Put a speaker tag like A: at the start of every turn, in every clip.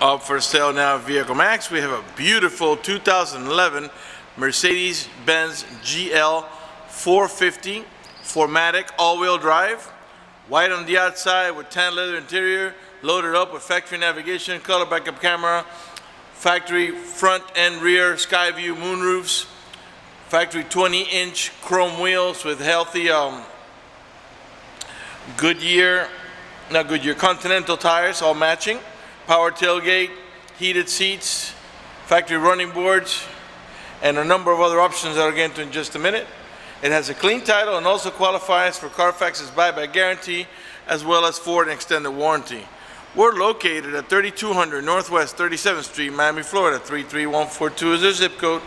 A: Up for sale now at Vehiclemax. We have a beautiful 2011 Mercedes Benz GL450 4Matic all-wheel drive. White on the outside with tan leather interior, loaded up with factory navigation, color backup camera, factory front and rear sky view moonroofs, factory 20-inch chrome wheels with healthy Goodyear Continental tires, all matching. Power tailgate, heated seats, factory running boards, and a number of other options that I'll get into in just a minute. It has a clean title and also qualifies for Carfax's buyback guarantee as well as Ford extended warranty. We're located at 3200 Northwest 37th Street, Miami, Florida. 33142 is their zip code.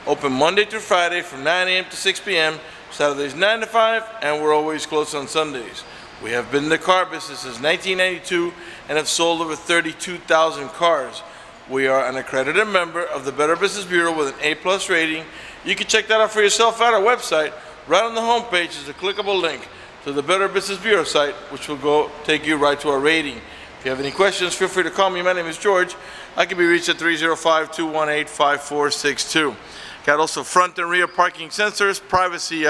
A: Open Monday through Friday from 9 a.m. to 6 p.m. Saturdays 9 to 5, and we're always closed on Sundays. We have been in the car business since 1992 and have sold over 32,000 cars. We are an accredited member of the Better Business Bureau with an A+ rating. You can check that out for yourself at our website. Right on the homepage is a clickable link to the Better Business Bureau site, which will take you right to our rating. If you have any questions, feel free to call me. My name is George. I can be reached at 305-218-5462. Got also front and rear parking sensors, privacy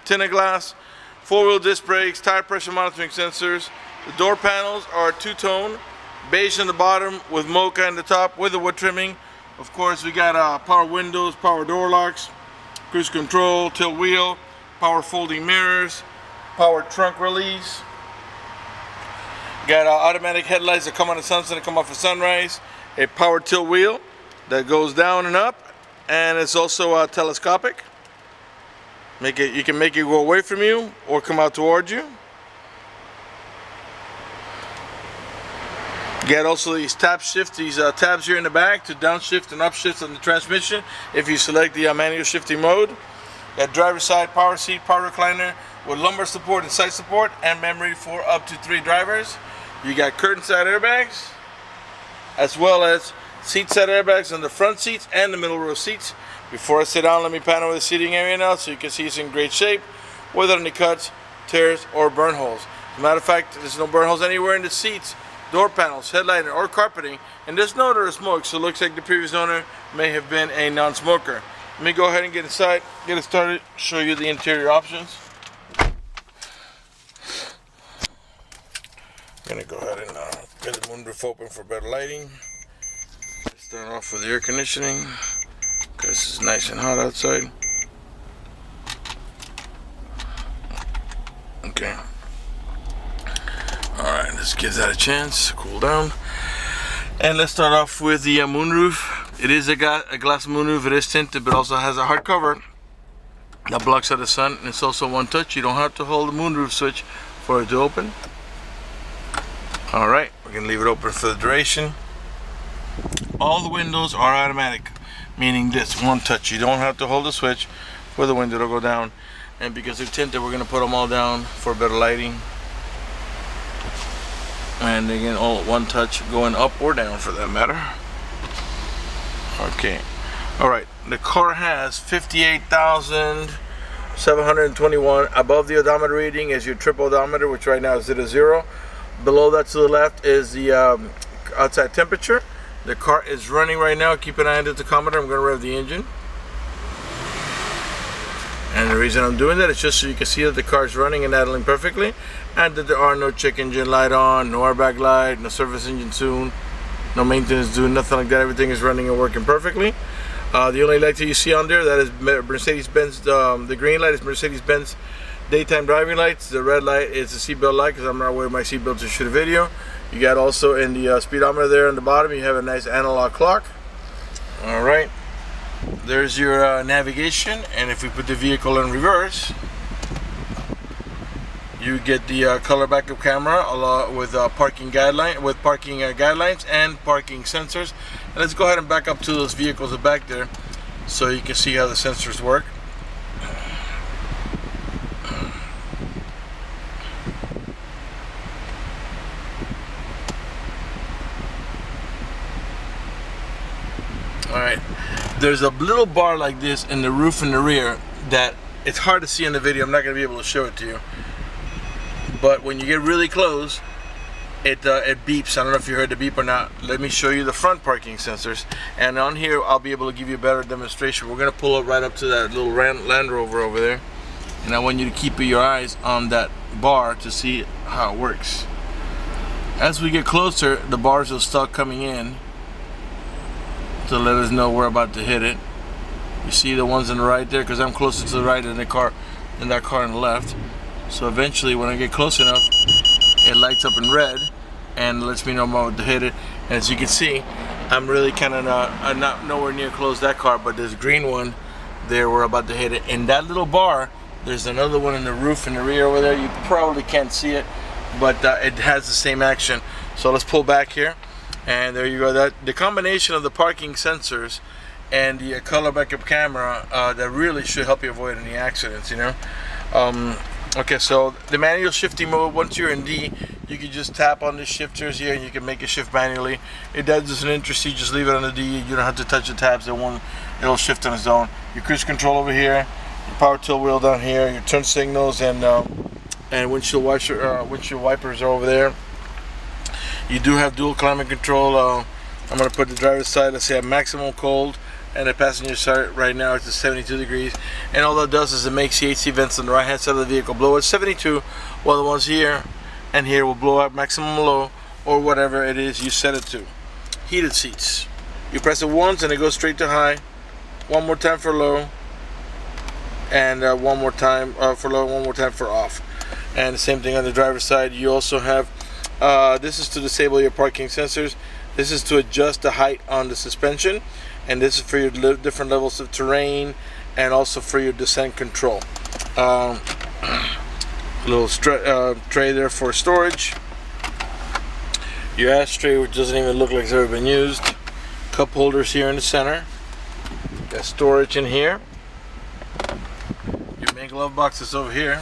A: tinted glass, four-wheel disc brakes, tire pressure monitoring sensors. The door panels are two-tone, beige on the bottom with mocha on the top with the wood trimming. Of course, we got power windows, power door locks, cruise control, tilt wheel, power folding mirrors, power trunk release. Got automatic headlights that come on the sunset and come off at sunrise. A power tilt wheel that goes down and up, and it's also telescopic. You can make it go away from you or come out towards you. Got also these tabs here in the back to downshift and upshift on the transmission if you select the manual shifting mode. Got driver's side power seat, power recliner with lumbar support and side support and memory for up to 3 drivers. You got curtain side airbags as well as seat side airbags on the front seats and the middle row seats. Before I sit down, let me pan over the seating area now so you can see it's in great shape without any cuts, tears, or burn holes. As a matter of fact, there's no burn holes anywhere in the seats, door panels, headliner, or carpeting, and there's no odor of smoke, so it looks like the previous owner may have been a non-smoker. Let me go ahead and get inside, get it started, show you the interior options. I'm gonna go ahead and get the moonroof open for better lighting. Start off with the air conditioning because it's nice and hot outside. Okay. Alright, let's give that a chance, cool down. And let's start off with the moonroof. It is a glass moonroof, it is tinted, but also has a hard cover that blocks out the sun, and it's also one touch. You don't have to hold the moonroof switch for it to open. Alright, we're going to leave it open for the duration. All the windows are automatic, meaning this one touch. You don't have to hold the switch for the window to go down. And because they're tinted, we're going to put them all down for better lighting. And again, all one touch, going up or down for that matter. Okay. Alright, the car has 58,721. Above the odometer reading is your trip odometer, which right now is at a 0. Below that to the left is the outside temperature. The car is running right now. Keep an eye on the tachometer. I'm going to rev the engine. And the reason I'm doing that is just so you can see that the car is running and idling perfectly, and that there are no check engine light on, no airbag light, no service engine soon, no maintenance due, nothing like that. Everything is running and working perfectly. The only light that you see on there, that is Mercedes Benz. The green light is Mercedes Benz daytime driving lights. The red light is the seatbelt light because I'm not wearing my seatbelt to shoot a video. You got also in the speedometer there on the bottom, you have a nice analog clock. Alright, there's your navigation, and if we put the vehicle in reverse, you get the color backup camera along with parking guidelines and parking sensors. And let's go ahead and back up to those vehicles back there so you can see how the sensors work. Alright, there's a little bar like this in the roof in the rear that it's hard to see in the video. I'm not going to be able to show it to you. But when you get really close, it beeps. I don't know if you heard the beep or not. Let me show you the front parking sensors, and on here I'll be able to give you a better demonstration. We're gonna pull up right up to that little Land Rover over there, and I want you to keep your eyes on that bar to see how it works. As we get closer, the bars will start coming in to let us know we're about to hit it. You see the ones on the right there, because I'm closer to the right than that car on the left. So eventually, when I get close enough, it lights up in red and lets me know I'm about to hit it. And as you can see, I'm really kind of not nowhere near close that car, but this green one there, we're about to hit it. And that little bar, there's another one in the roof in the rear over there. You probably can't see it, but it has the same action. So let's pull back here, and there you go. That the combination of the parking sensors and the color backup camera that really should help you avoid any accidents, you know. Okay, so the manual shifting mode, once you're in D, you can just tap on the shifters here and you can make it shift manually. It doesn't interest you, just leave it on the D. You don't have to touch the tabs, it'll shift on its own. Your cruise control over here, your power tilt wheel down here, your turn signals, and windshield wipers are over there. You do have dual climate control. I'm going to put the driver's side, let's say at maximum cold, and the passenger side right now it's at 72 degrees. And all that does is it makes the AC vents on the right hand side of the vehicle blow at 72, while the ones here and here will blow at maximum low, or whatever it is you set it to. Heated seats. You press it once and it goes straight to high. One more time for low, and one more time for low, one more time for off. And the same thing on the driver's side. You also have this is to disable your parking sensors. This is to adjust the height on the suspension, and this is for your different levels of terrain, and also for your descent control. Little tray there for storage. Your ashtray, which doesn't even look like it's ever been used. Cup holders here in the center. Got storage in here. Your main glove box is over here.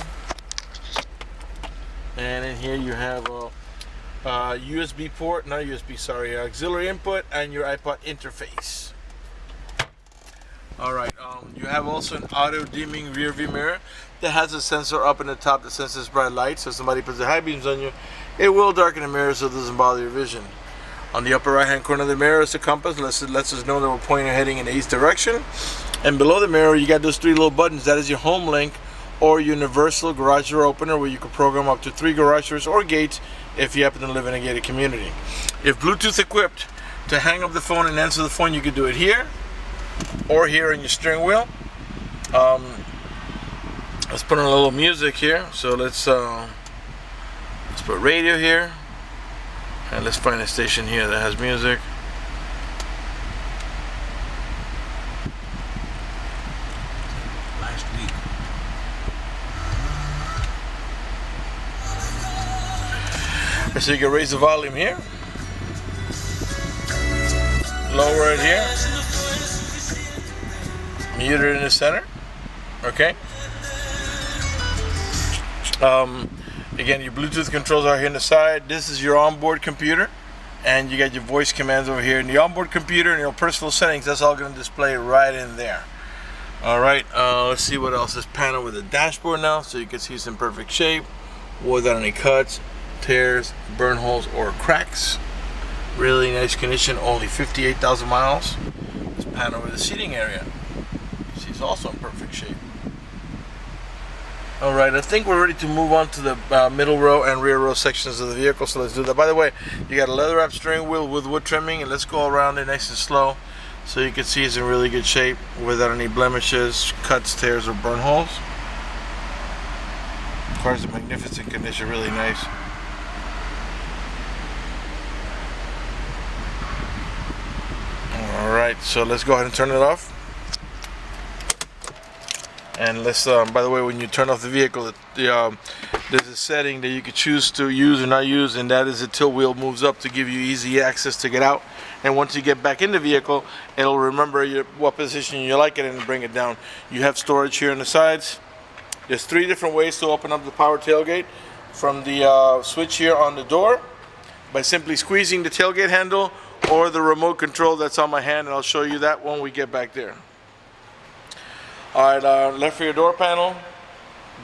A: And in here you have USB port, not USB, sorry, auxiliary input, and your iPod interface. Alright, you have also an auto dimming rear view mirror that has a sensor up in the top that senses bright light, so if somebody puts the high beams on you, it will darken the mirror so it doesn't bother your vision. On the upper right hand corner of the mirror is the compass, lets us know that we're pointing or heading in the east direction. And below the mirror you got those three little buttons. That is your home link or universal garage door opener, where you can program up to 3 garage doors or gates if you happen to live in a gated community. If Bluetooth equipped, to hang up the phone and answer the phone, you can do it here or here in your steering wheel. Let's put on a little music here. So let's put radio here, and let's find a station here that has music.
B: Last week.
A: So you can raise the volume here, lower it here, mute it in the center. Okay. Again, your Bluetooth controls are here on the side. This is your onboard computer, and you got your voice commands over here. And the onboard computer and your personal settings, that's all going to display right in there. All right, let's see what else. This panel with a dashboard now, so you can see it's in perfect shape without any cuts, tears, burn holes, or cracks. Really nice condition, only 58,000 miles. This panel with the seating area, you see, it's also in perfect shape. Alright, I think we're ready to move on to the middle row and rear row sections of the vehicle, so let's do that. By the way, you got a leather wrap steering wheel with wood trimming, and let's go around it nice and slow so you can see it's in really good shape without any blemishes, cuts, tears, or burn holes. The car's in magnificent condition, really nice. Alright, so let's go ahead and turn it off. And let's, by the way, when you turn off the vehicle, there's a setting that you can choose to use or not use, and that is the tilt wheel moves up to give you easy access to get out. And once you get back in the vehicle, it'll remember what position you like it in and bring it down. You have storage here on the sides. There's 3 different ways to open up the power tailgate. From the switch here on the door, by simply squeezing the tailgate handle, or the remote control that's on my hand, and I'll show you that when we get back there. Alright, left rear door panel,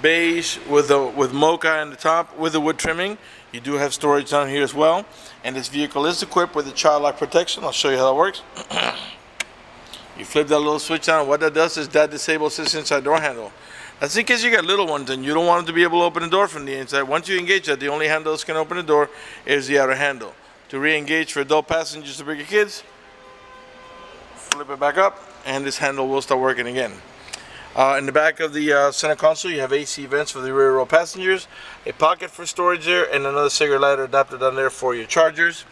A: beige with mocha in the top with the wood trimming. You do have storage down here as well, and this vehicle is equipped with the child lock protection. I'll show you how that works. You flip that little switch on. What that does is that disables this inside door handle. That's in case you got little ones and you don't want them to be able to open the door from the inside. Once you engage that, the only handle that's going to open the door is the outer handle. To re-engage for adult passengers or bigger kids, flip it back up, and this handle will start working again. In the back of the center console, you have AC vents for the rear row passengers, a pocket for storage there, and another cigarette lighter adapter down there for your chargers.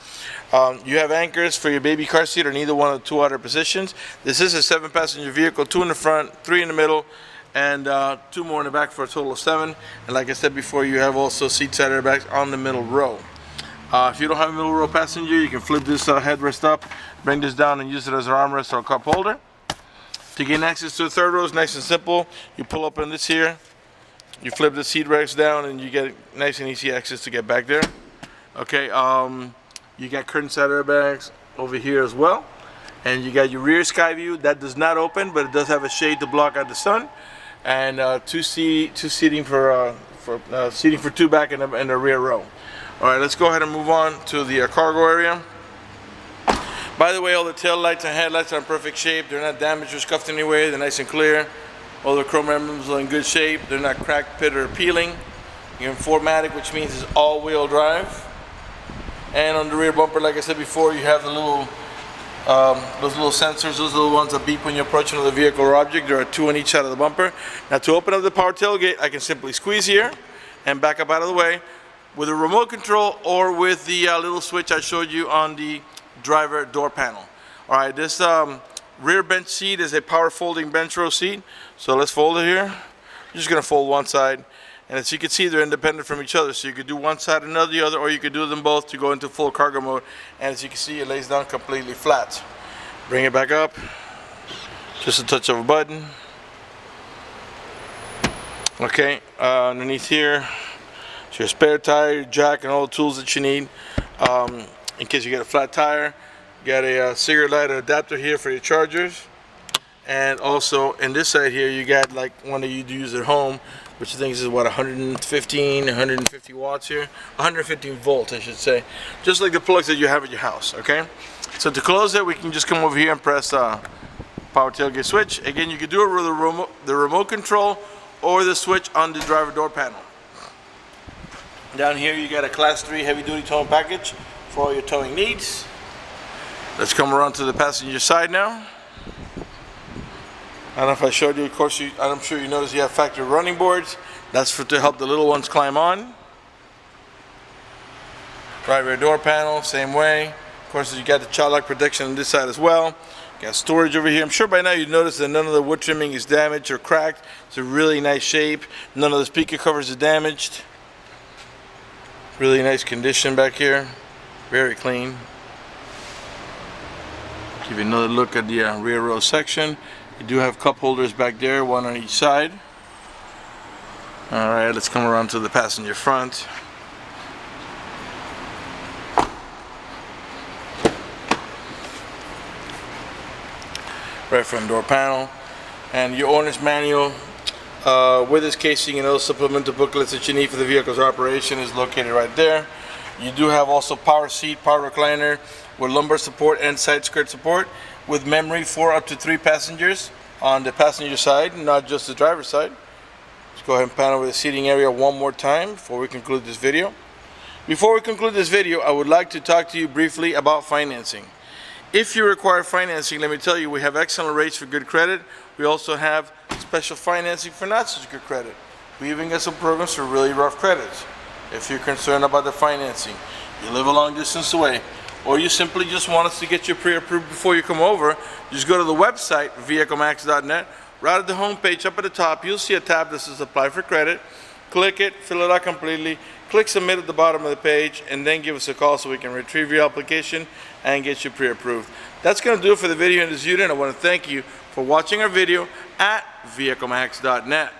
A: You have anchors for your baby car seat on either one of the two outer positions. This is a 7-passenger vehicle, 2 in the front, 3 in the middle, and 2 more in the back for a total of 7. And like I said before, you have also seat side airbags on the middle row. If you don't have a middle row passenger, you can flip this headrest up, bring this down, and use it as an armrest or a cup holder. To gain access to the third row is nice and simple. You pull up on this here, you flip the seat racks down, and you get nice and easy access to get back there. Okay, you got curtain side airbags over here as well, and you got your rear sky view that does not open, but it does have a shade to block out the sun, and seating for 2 back in the rear row. All right, let's go ahead and move on to the cargo area. By the way, all the tail lights and headlights are in perfect shape. They're not damaged or scuffed anyway. They're nice and clear. All the chrome emblems are in good shape. They're not cracked, pitted, or peeling. You're in 4Matic, which means it's all-wheel drive. And on the rear bumper, like I said before, you have the little, those little sensors. Those are the ones that beep when you're approaching the vehicle or object. There are 2 on each side of the bumper. Now, to open up the power tailgate, I can simply squeeze here and back up out of the way with a remote control or with the little switch I showed you on the driver door panel. All right, this rear bench seat is a power folding bench row seat. So let's fold it here. You're just gonna fold one side, and as you can see, they're independent from each other. So you could do one side and the other, or you could do them both to go into full cargo mode. And as you can see, it lays down completely flat. Bring it back up, just a touch of a button. Okay, underneath here, it's your spare tire, your jack, and all the tools that you need. In case you get a flat tire, you got a cigarette lighter adapter here for your chargers, and also in this side here you got like one that you use at home, which I think is what, 150 watts here, 115 volts I should say, just like the plugs that you have at your house. Okay, so to close it, we can just come over here and press power tailgate switch. Again, you can do it with the remote control or the switch on the driver door panel. Down here you got a class 3 heavy duty towing package for all your towing needs. Let's come around to the passenger side now. I don't know if I showed you, of course, I'm sure you noticed you have factory running boards. That's to help the little ones climb on. Right rear door panel, same way. Of course, you got the child lock protection on this side as well. You got storage over here. I'm sure by now you noticed that none of the wood trimming is damaged or cracked. It's a really nice shape. None of the speaker covers are damaged. Really nice condition back here. Very clean. Give you another look at the rear row section. You do have cup holders back there, 1 on each side. Alright, let's come around to the passenger front. Right front door panel. And your owner's manual with this casing and those supplemental booklets that you need for the vehicle's operation is located right there. You do have also power seat, power recliner with lumbar support and side skirt support with memory for up to 3 passengers on the passenger side, not just the driver's side. Let's go ahead and pan over the seating area one more time before we conclude this video. Before we conclude this video, I would like to talk to you briefly about financing. If you require financing, let me tell you, we have excellent rates for good credit. We also have special financing for not such good credit. We even got some programs for really rough credits. If you're concerned about the financing, you live a long distance away, or you simply just want us to get you pre-approved before you come over, just go to the website, vehiclemax.net. Right at the home page, up at the top, you'll see a tab that says Apply for Credit. Click it, fill it out completely, click Submit at the bottom of the page, and then give us a call so we can retrieve your application and get you pre-approved. That's going to do it for the video in this unit. I want to thank you for watching our video at vehiclemax.net.